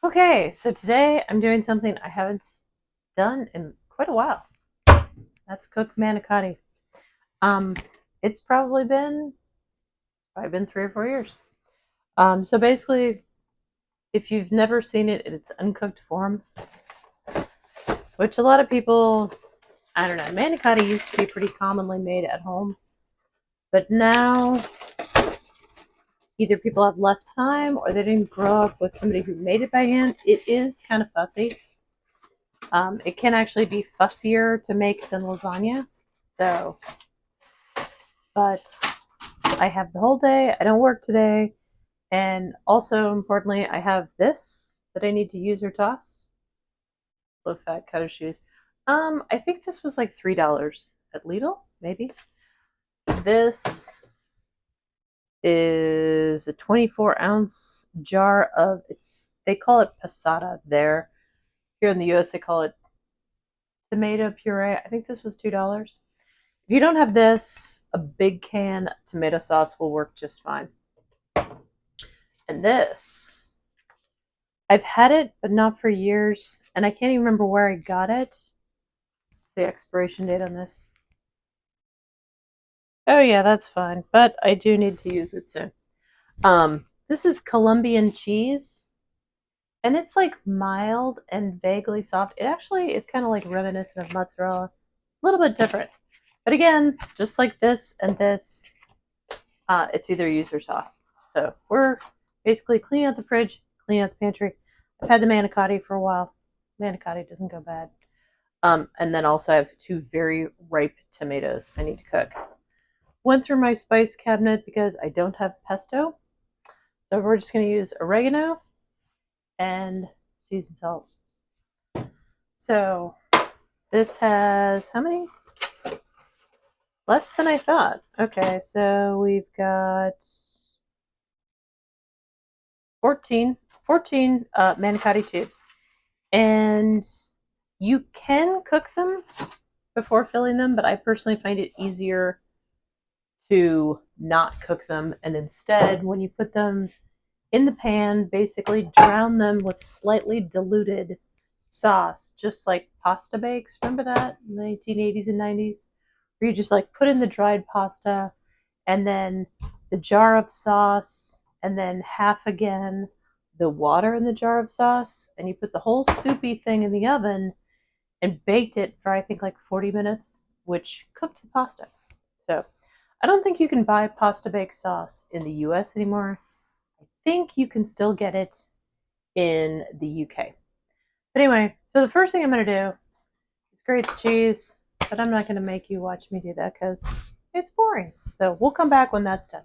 Okay, so today I'm doing something I haven't done in quite a while. That's cook manicotti. Um, it's probably been 3 or 4 years. So basically, if you've never seen it in its uncooked form, which a lot of people, I don't know, manicotti used to be pretty commonly made at home, but now either people have less time or they didn't grow up with somebody who made it by hand. It is kind of fussy. It can actually be fussier to make than lasagna. So, but I have the whole day. I don't work today. And also, importantly, I have this that I need to use or toss. Low fat cutter shoes. I think this was like $3 at Lidl, maybe. This is a 24-ounce jar of they call it passata there. Here in the US they call it tomato puree. I think this was $2. If you don't have this, a big can tomato sauce will work just fine. And this, I've had it, but not for years, and I can't even remember where I got it. What's the expiration date on this? Oh yeah, that's fine, but I do need to use it soon. This is Colombian cheese, and it's like mild and vaguely soft. It actually is kind of like reminiscent of mozzarella, a little bit different. But again, just like this and this, it's either use or toss. So we're basically cleaning out the fridge, cleaning out the pantry. I've had the manicotti for a while. Manicotti doesn't go bad. And then also I have two very ripe tomatoes I need to cook. Went through my spice cabinet because I don't have pesto. So we're just going to use oregano and seasoned salt. So this has how many? Less than I thought. Okay, so we've got 14 manicotti tubes. And you can cook them before filling them, but I personally find it easier to not cook them and instead, when you put them in the pan, basically drown them with slightly diluted sauce, just like pasta bakes. Remember that in the 1980s and 90s? Where you just like put in the dried pasta and then the jar of sauce and then half again the water in the jar of sauce, and you put the whole soupy thing in the oven and baked it for I think like 40 minutes, which cooked the pasta. So I don't think you can buy pasta bake sauce in the US anymore. I think you can still get it in the UK. But anyway, so the first thing I'm going to do is grate the cheese, but I'm not going to make you watch me do that because it's boring. So we'll come back when that's done.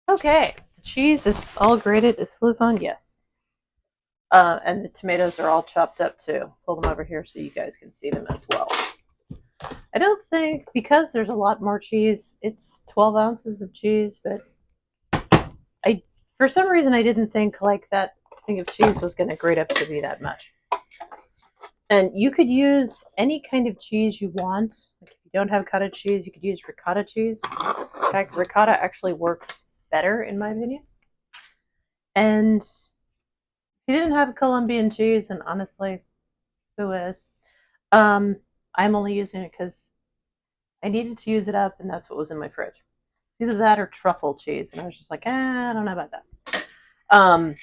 Okay, the cheese is all grated. Is fluff on? Yes. And the tomatoes are all chopped up too. Pull them over here so you guys can see them as well. I don't think, because there's a lot more cheese, it's 12 ounces of cheese, but I, for some reason, I didn't think like that thing of cheese was going to grate up to be that much. And you could use any kind of cheese you want. Like if you don't have cottage cheese, you could use ricotta cheese. In fact, ricotta actually works better, in my opinion. And if you didn't have Colombian cheese, and honestly, who is? Um, I'm only using it because I needed to use it up, and that's what was in my fridge. Either that or truffle cheese, and I was just like, I don't know about that. Um,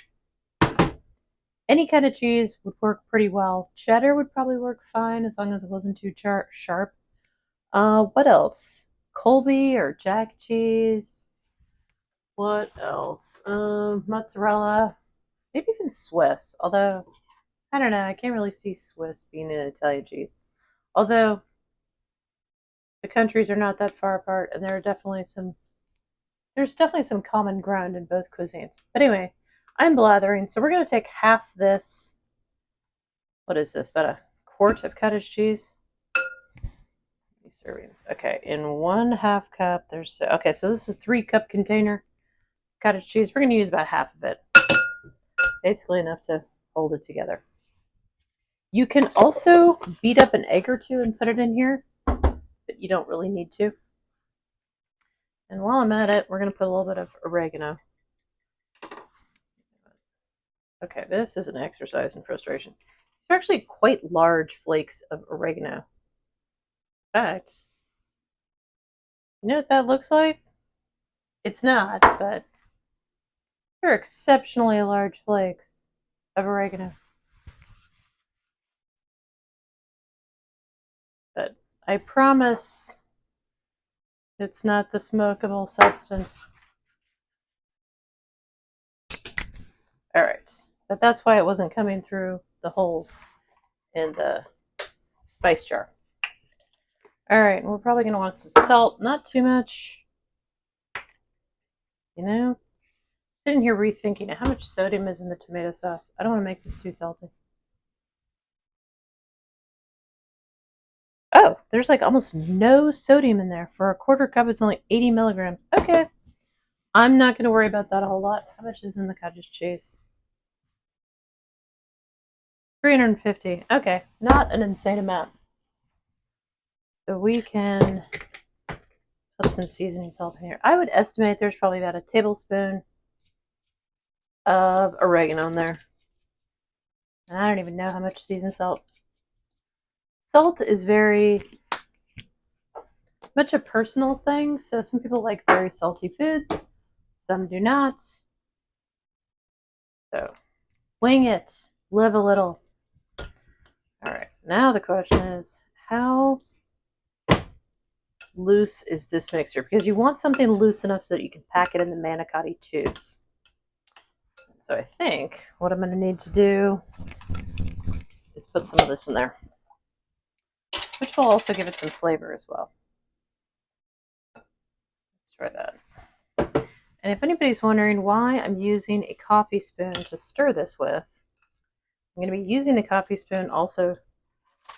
any kind of cheese would work pretty well. Cheddar would probably work fine as long as it wasn't too sharp. What else? Colby or Jack cheese. What else? Mozzarella. Maybe even Swiss. Although I don't know, I can't really see Swiss being an Italian cheese. Although the countries are not that far apart, and there's definitely some common ground in both cuisines. But anyway, I'm blathering, so we're gonna take half this. What is this? About a quart of cottage cheese. Servings. Okay, in 1/2 cup, okay. So this is a 3-cup container cottage cheese. We're gonna use about half of it, basically enough to hold it together. You can also beat up an egg or two and put it in here, but you don't really need to. And while I'm at it, we're going to put a little bit of oregano. Okay, this is an exercise in frustration. These are actually quite large flakes of oregano. In fact, you know what that looks like? It's not, but they're exceptionally large flakes of oregano. But I promise it's not the smokable substance. All right, but that's why it wasn't coming through the holes in the spice jar. All right, and we're probably going to want some salt, not too much. You know, sitting here rethinking how much sodium is in the tomato sauce. I don't want to make this too salty. Oh, there's like almost no sodium in there. For a quarter cup, it's only 80 milligrams. Okay, I'm not going to worry about that a whole lot. How much is in the cottage cheese? 350. Okay, not an insane amount. So we can put some seasoning salt in here. I would estimate there's probably about a tablespoon of oregano in there. And I don't even know how much seasoned salt. Salt is very much a personal thing. So some people like very salty foods, some do not. So wing it, live a little. All right, now the question is, how loose is this mixture? Because you want something loose enough so that you can pack it in the Manicotti tubes. So I think what I'm going to need to do is put some of this in there, which will also give it some flavor as well. Let's try that. And if anybody's wondering why I'm using a coffee spoon to stir this with, I'm going to be using the coffee spoon also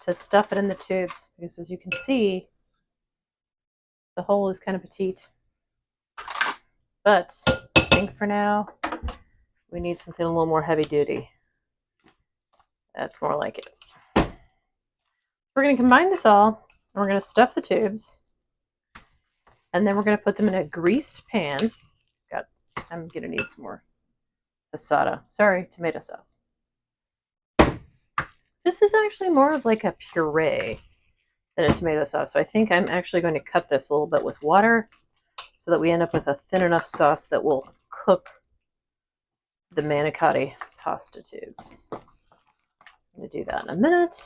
to stuff it in the tubes, because as you can see, the hole is kind of petite. But I think for now, we need something a little more heavy duty. That's more like it. We're going to combine this all, and we're going to stuff the tubes, and then we're going to put them in a greased pan. I'm going to need some more tomato sauce. This is actually more of like a puree than a tomato sauce. So I think I'm actually going to cut this a little bit with water so that we end up with a thin enough sauce that will cook the manicotti pasta tubes. I'm going to do that in a minute.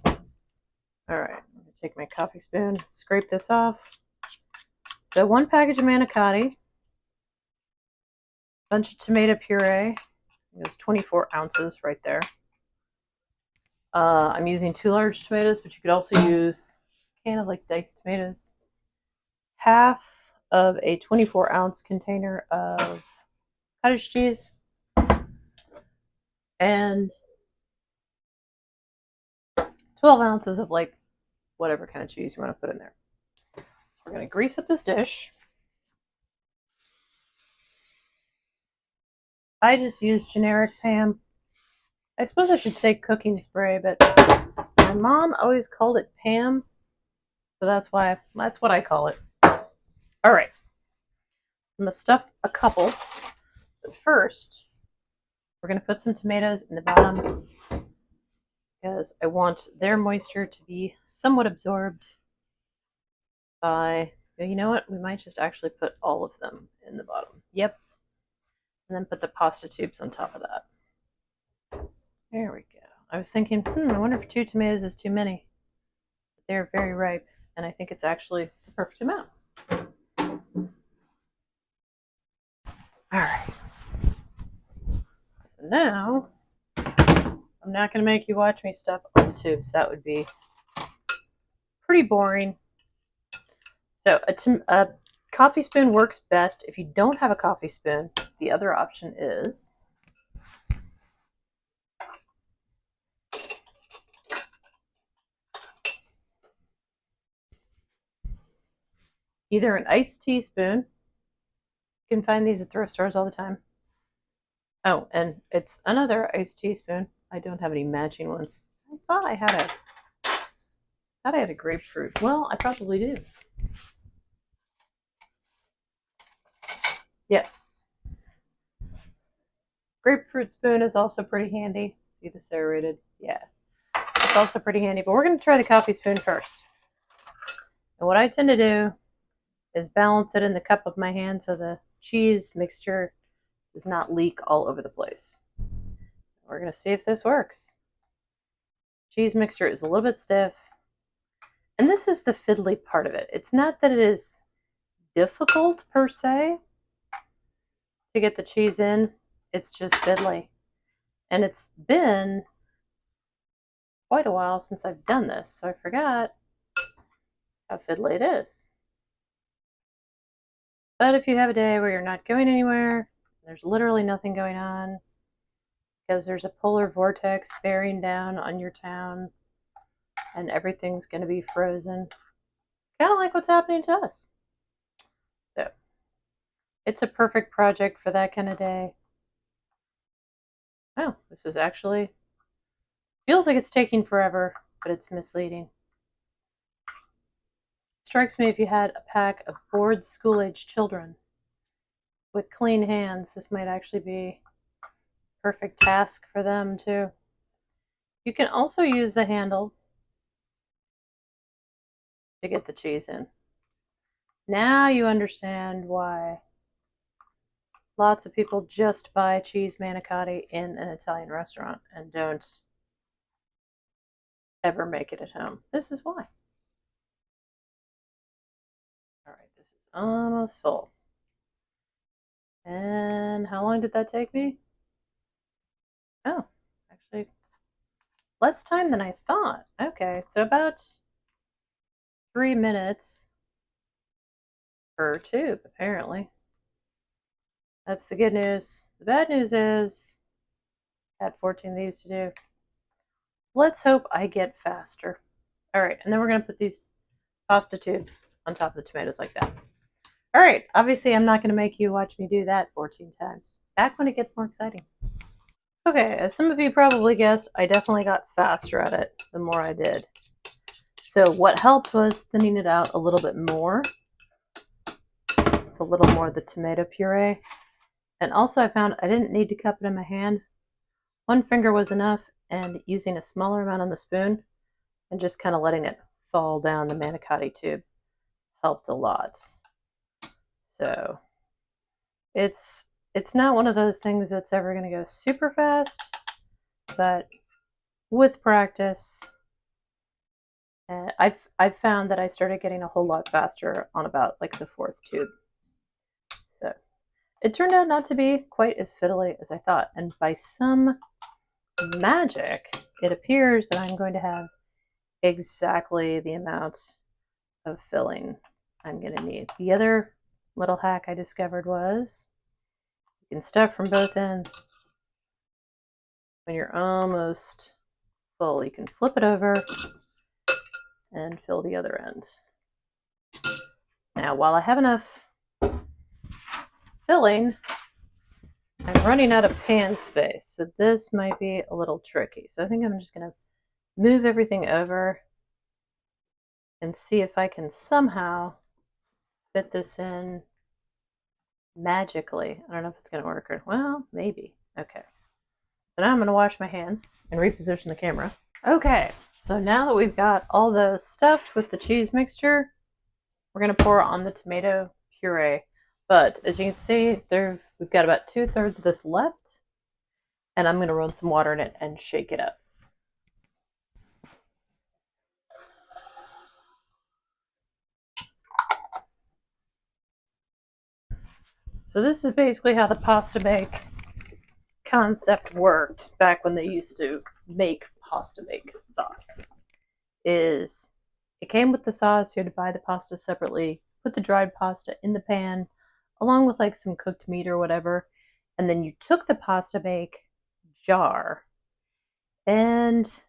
All right, I'm going to take my coffee spoon, scrape this off. So 1 package of manicotti, a bunch of tomato puree. There's 24 ounces right there. I'm using 2 large tomatoes, but you could also use a can of like diced tomatoes. Half of a 24-ounce container of cottage cheese, and 12 ounces of like whatever kind of cheese you want to put in there. We're going to grease up this dish. I just use generic Pam. I suppose I should say cooking spray, but my mom always called it Pam, so that's what I call it. All right, I'm going to stuff a couple, but first we're going to put some tomatoes in the bottom because I want their moisture to be somewhat absorbed by, you know what, we might just actually put all of them in the bottom. Yep. And then put the pasta tubes on top of that. There we go. I was thinking, I wonder if 2 tomatoes is too many. They're very ripe, and I think it's actually the perfect amount. All right. So now, I'm not going to make you watch me stuff all the tubes. That would be pretty boring. So a coffee spoon works best. If you don't have a coffee spoon, the other option is either an iced teaspoon. You can find these at thrift stores all the time. Oh, and it's another iced teaspoon. I don't have any matching ones. I thought I had a grapefruit. Well, I probably do. Yes. Grapefruit spoon is also pretty handy. See the serrated? Yeah. It's also pretty handy, but we're going to try the coffee spoon first. And what I tend to do is balance it in the cup of my hand so the cheese mixture does not leak all over the place. We're going to see if this works. Cheese mixture is a little bit stiff. And this is the fiddly part of it. It's not that it is difficult per se to get the cheese in, it's just fiddly. And it's been quite a while since I've done this, so I forgot how fiddly it is. But if you have a day where you're not going anywhere, there's literally nothing going on, because there's a polar vortex bearing down on your town, and everything's going to be frozen, kind of like what's happening to us. So, it's a perfect project for that kind of day. Oh, this is actually, feels like it's taking forever, but it's misleading. Strikes me if you had a pack of bored school-age children with clean hands, this might actually be a perfect task for them too. You can also use the handle to get the cheese in. Now you understand why lots of people just buy cheese manicotti in an Italian restaurant and don't ever make it at home. This is why. All right, this is almost full. And how long did that take me? Oh, actually, less time than I thought. Okay, so about 3 minutes per tube, apparently. That's the good news. The bad news is I had 14 of these to do. Let's hope I get faster. All right, and then we're going to put these pasta tubes on top of the tomatoes like that. All right, obviously I'm not going to make you watch me do that 14 times. Back when it gets more exciting. Okay, as some of you probably guessed, I definitely got faster at it the more I did. So what helped was thinning it out a little bit more, a little more of the tomato puree. And also I found I didn't need to cup it in my hand. One finger was enough, and using a smaller amount on the spoon and just kind of letting it fall down the manicotti tube helped a lot. So it's not one of those things that's ever going to go super fast, but with practice, I've found that I started getting a whole lot faster on about like the fourth tube. So it turned out not to be quite as fiddly as I thought, and by some magic, it appears that I'm going to have exactly the amount of filling I'm going to need. The other little hack I discovered was you can stuff from both ends. When you're almost full, you can flip it over and fill the other end. Now, while I have enough filling, I'm running out of pan space, so this might be a little tricky. So I think I'm just going to move everything over and see if I can somehow fit this in magically. I don't know if it's going to work or, well, maybe. Okay. So now I'm going to wash my hands and reposition the camera. Okay, so now that we've got all those stuffed with the cheese mixture, we're going to pour on the tomato puree. But as you can see, we've got about 2/3 of this left, and I'm going to run some water in it and shake it up. So this is basically how the pasta bake concept worked back when they used to make pasta bake sauce. Is it came with the sauce, you had to buy the pasta separately, put the dried pasta in the pan along with like some cooked meat or whatever, and then you took the pasta bake jar and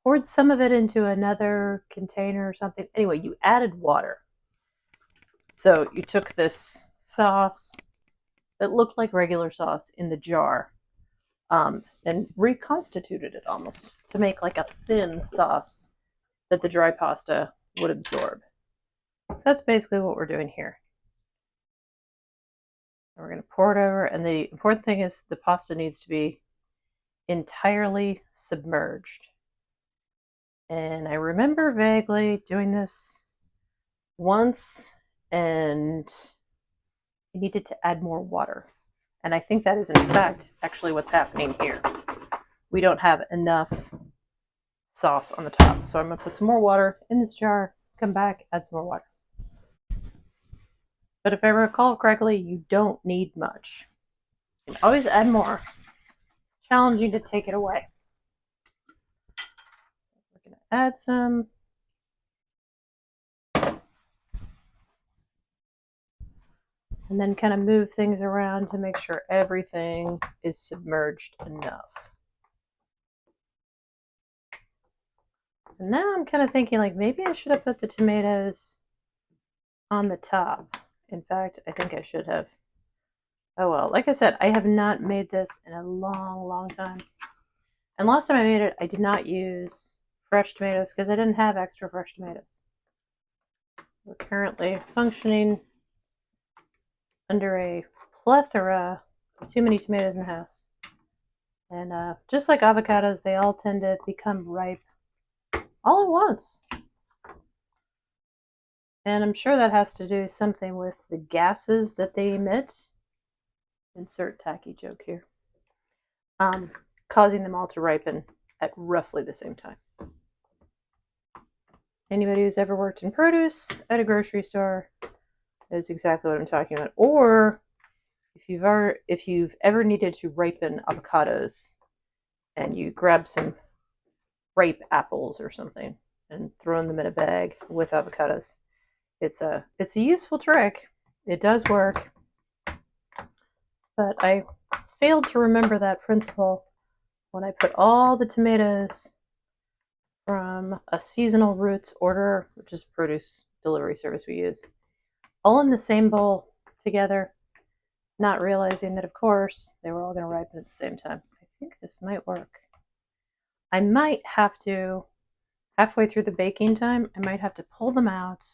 poured some of it into another container or something. Anyway, you added water. So you took this sauce that looked like regular sauce in the jar, and reconstituted it almost to make like a thin sauce that the dry pasta would absorb. So that's basically what we're doing here. We're going to pour it over, and the important thing is the pasta needs to be entirely submerged. And I remember vaguely doing this once, and you needed to add more water. And I think that is, in fact, actually what's happening here. We don't have enough sauce on the top. So I'm going to put some more water in this jar, come back, add some more water. But if I recall correctly, you don't need much. You can always add more. It's challenging to take it away. We're going to add some. And then kind of move things around to make sure everything is submerged enough. And now I'm kind of thinking like maybe I should have put the tomatoes on the top. In fact, I think I should have. Oh well, like I said, I have not made this in a long time. And last time I made it, I did not use fresh tomatoes because I didn't have extra fresh tomatoes. We're currently functioning under a plethora of too many tomatoes in the house. And just like avocados, they all tend to become ripe all at once. And I'm sure that has to do something with the gases that they emit. Insert tacky joke here. Causing them all to ripen at roughly the same time. Anybody who's ever worked in produce at a grocery store knows exactly what I'm talking about. Or if you've ever needed to ripen avocados and you grab some ripe apples or something and throw them in a bag with avocados, it's a useful trick. It does work. But I failed to remember that principle when I put all the tomatoes from a seasonal roots order, which is a produce delivery service we use, all in the same bowl together, not realizing that, of course, they were all going to ripen at the same time. I think this might work. I might have to, halfway through the baking time, I might have to pull them out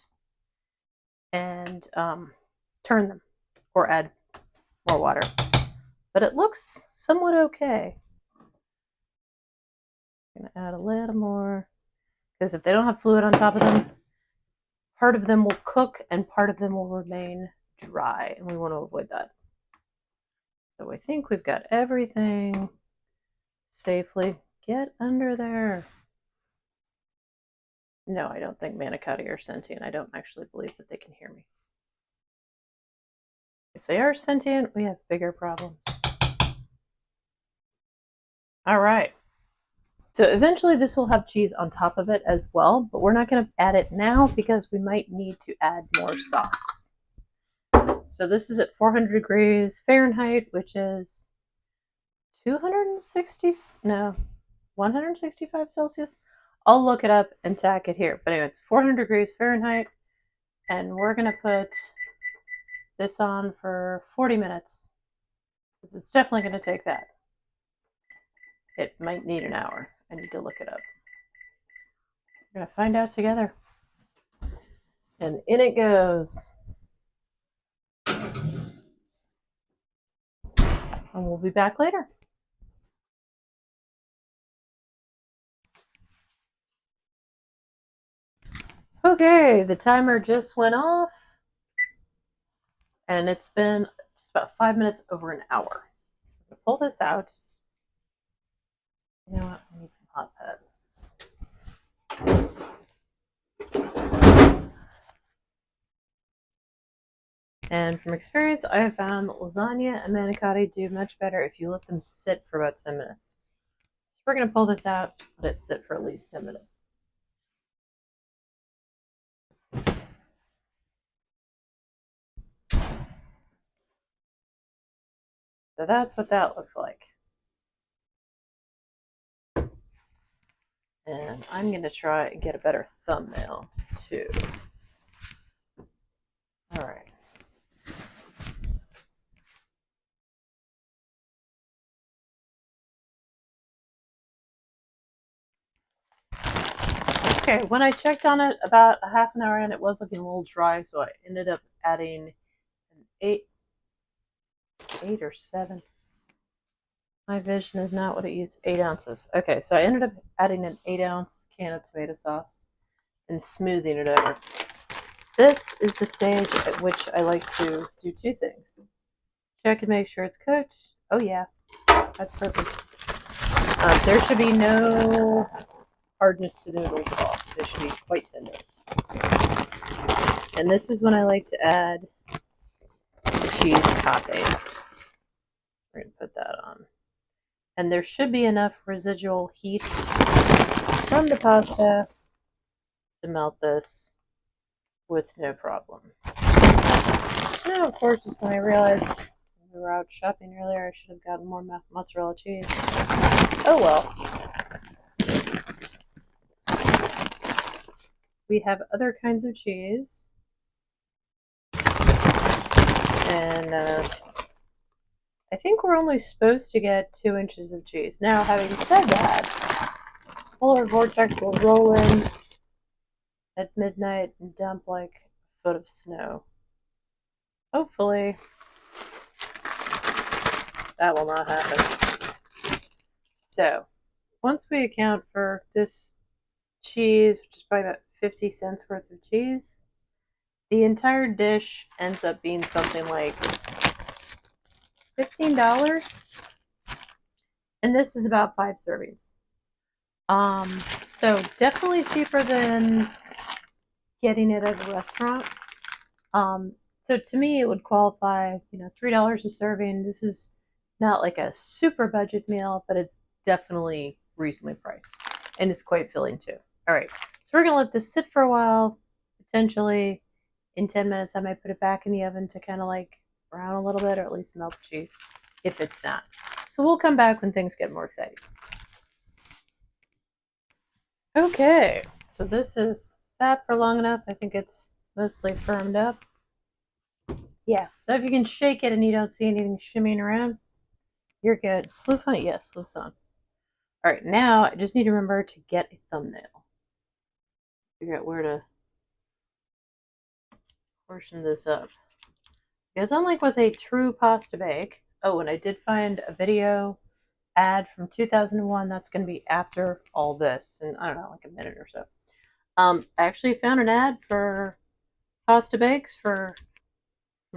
and turn them or add more water. But it looks somewhat okay. I'm going to add a little more, because if they don't have fluid on top of them, part of them will cook and part of them will remain dry, and we want to avoid that. So I think we've got everything safely. Get under there. No, I don't think Manicotti are sentient. I don't actually believe that they can hear me. If they are sentient, we have bigger problems. All right. So eventually this will have cheese on top of it as well, but we're not going to add it now because we might need to add more sauce. So this is at 400 degrees Fahrenheit, which is 165 Celsius. I'll look it up and tack it here. But anyway, it's 400 degrees Fahrenheit, and we're going to put this on for 40 minutes. It's definitely going to take that. It might need an hour. I need to look it up. We're going to find out together. And in it goes. And we'll be back later. Okay, the timer just went off. And it's been just about 5 minutes over an hour. I'm going to pull this out. You know what? I need some hot pads. And from experience, I have found that lasagna and manicotti do much better if you let them sit for about 10 minutes. So we're going to pull this out, let it sit for at least 10 minutes. So that's what that looks like. And I'm going to try and get a better thumbnail too. All right. Okay, when I checked on it about a half an hour in, it was looking a little dry, so I ended up adding an 8 or 7. My vision is not what it used. 8 ounces. Okay, so I ended up adding an 8-ounce can of tomato sauce and smoothing it over. This is the stage at which I like to do 2 things. Check and make sure it's cooked. Oh yeah, that's perfect. There should be no hardness to the noodles at all. They should be quite tender. And this is when I like to add the cheese topping. We're going to put that on. And there should be enough residual heat from the pasta to melt this with no problem. Now, of course, is when I realized when we were out shopping earlier, I should have gotten more mozzarella cheese. Oh well. We have other kinds of cheese. And I think we're only supposed to get 2 inches of cheese. Now, having said that, polar vortex will roll in at midnight and dump like a foot of snow. Hopefully, that will not happen. So, once we account for this cheese, which is probably about 50 cents worth of cheese, the entire dish ends up being something like $15. And this is about 5 servings. So definitely cheaper than getting it at a restaurant. So to me, it would qualify, $3 a serving. This is not like a super budget meal, but it's definitely reasonably priced, and it's quite filling too. All right, so we're gonna let this sit for a while. Potentially, in 10 minutes, I might put it back in the oven to kind of like brown a little bit, or at least melt the cheese, if it's not. So we'll come back when things get more exciting. Okay, so this is sat for long enough. I think it's mostly firmed up. Yeah, so if you can shake it and you don't see anything shimmying around, you're good. Flip on? Yes, flip's on. All right, now I just need to remember to get a thumbnail. Figure out where to portion this up. Because unlike with a true pasta bake, oh, and I did find a video ad from 2001 that's going to be after all this, and I don't know, like a minute or so. I actually found an ad for pasta bakes from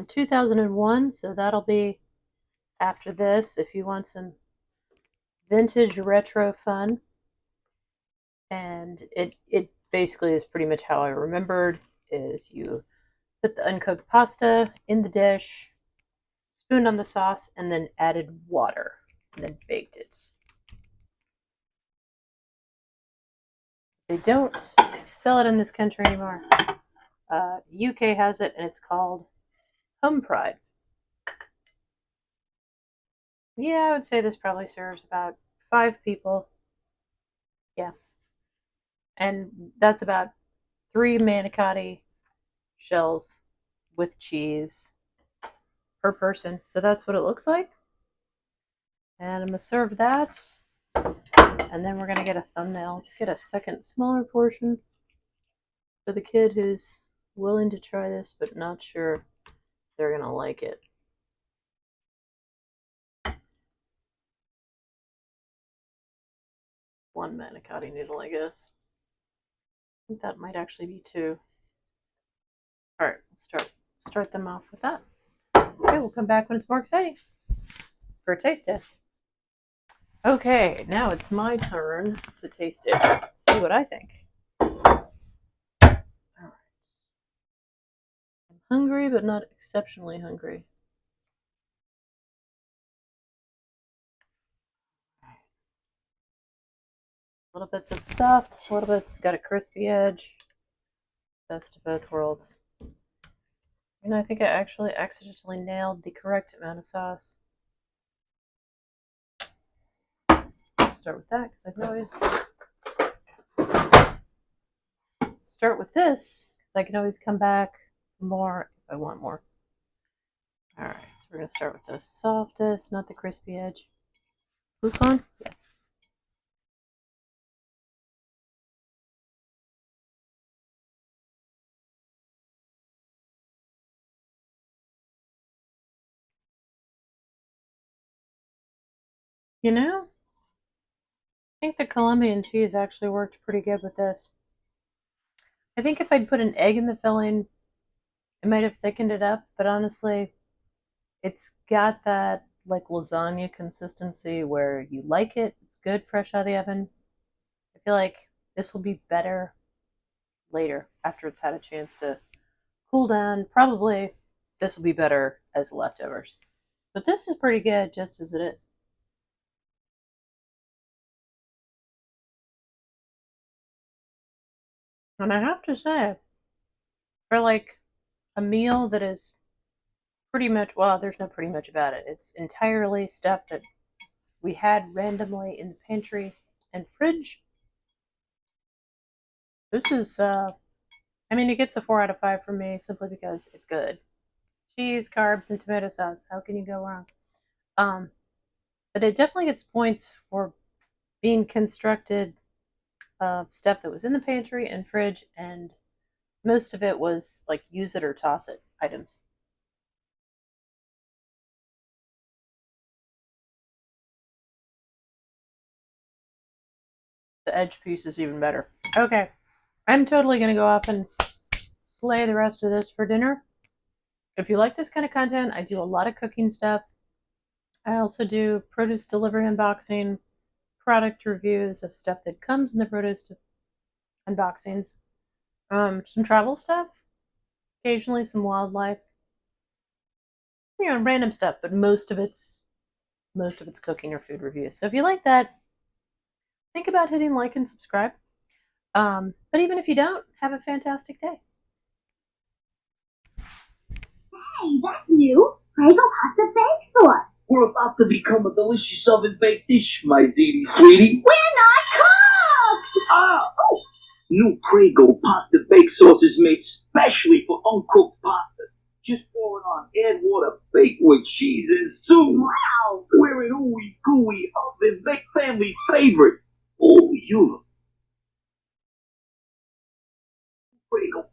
2001, so that'll be after this if you want some vintage retro fun. And it basically is pretty much how I remembered, is you put the uncooked pasta in the dish, spooned on the sauce, and then added water, and then baked it. They don't sell it in this country anymore. UK has it, and it's called Home Pride. Yeah, I would say this probably serves about 5 people. Yeah. And that's about 3 manicotti shells with cheese per person. So that's what it looks like. And I'm going to serve that. And then we're going to get a thumbnail. Let's get a second smaller portion for the kid who's willing to try this but not sure they're going to like it. One manicotti noodle, I guess. I think that might actually be 2. All right, let's start them off with that. Okay, we'll come back when it's more exciting for a taste test. Okay, now it's my turn to taste it. Let's see what I think. All right. I'm hungry, but not exceptionally hungry. A little bit that's soft, a little bit that's got a crispy edge. Best of both worlds. And I think I actually accidentally nailed the correct amount of sauce. Start with that, because I can always start with this, because I can always come back for more if I want more. All right, so we're going to start with the softest, not the crispy edge. Proof on? Yes. You know, I think the Colombian cheese actually worked pretty good with this. I think if I'd put an egg in the filling, it might have thickened it up, but honestly, it's got that like lasagna consistency where you like it. It's good fresh out of the oven. I feel like this will be better later after it's had a chance to cool down. Probably this will be better as leftovers. But this is pretty good just as it is. And I have to say, for like a meal that is pretty much, well, there's no pretty much about it. It's entirely stuff that we had randomly in the pantry and fridge. This is, I mean, it gets a 4 out of 5 from me simply because it's good. Cheese, carbs, and tomato sauce. How can you go wrong? Um, but it definitely gets points for being constructed of stuff that was in the pantry and fridge, and most of it was like use it or toss it items. The edge piece is even better. Okay, I'm totally going to go off and slay the rest of this for dinner. If you like this kind of content, I do a lot of cooking stuff. I also do produce delivery unboxing, product reviews of stuff that comes in the produce unboxings, some travel stuff, occasionally some wildlife, random stuff, but most of it's cooking or food reviews. So if you like that, think about hitting like and subscribe. But even if you don't, have a fantastic day. Hey, that's new. Prego pasta bake sauce. We're about to become a delicious oven-baked dish, my dearie sweetie. We're not cooked! Oh! New Prego pasta bake sauce is made specially for uncooked pasta. Just pour it on, add water, bake with cheese and soup. Wow! We're an ooey gooey oven-baked family favorite. Oh, you Prego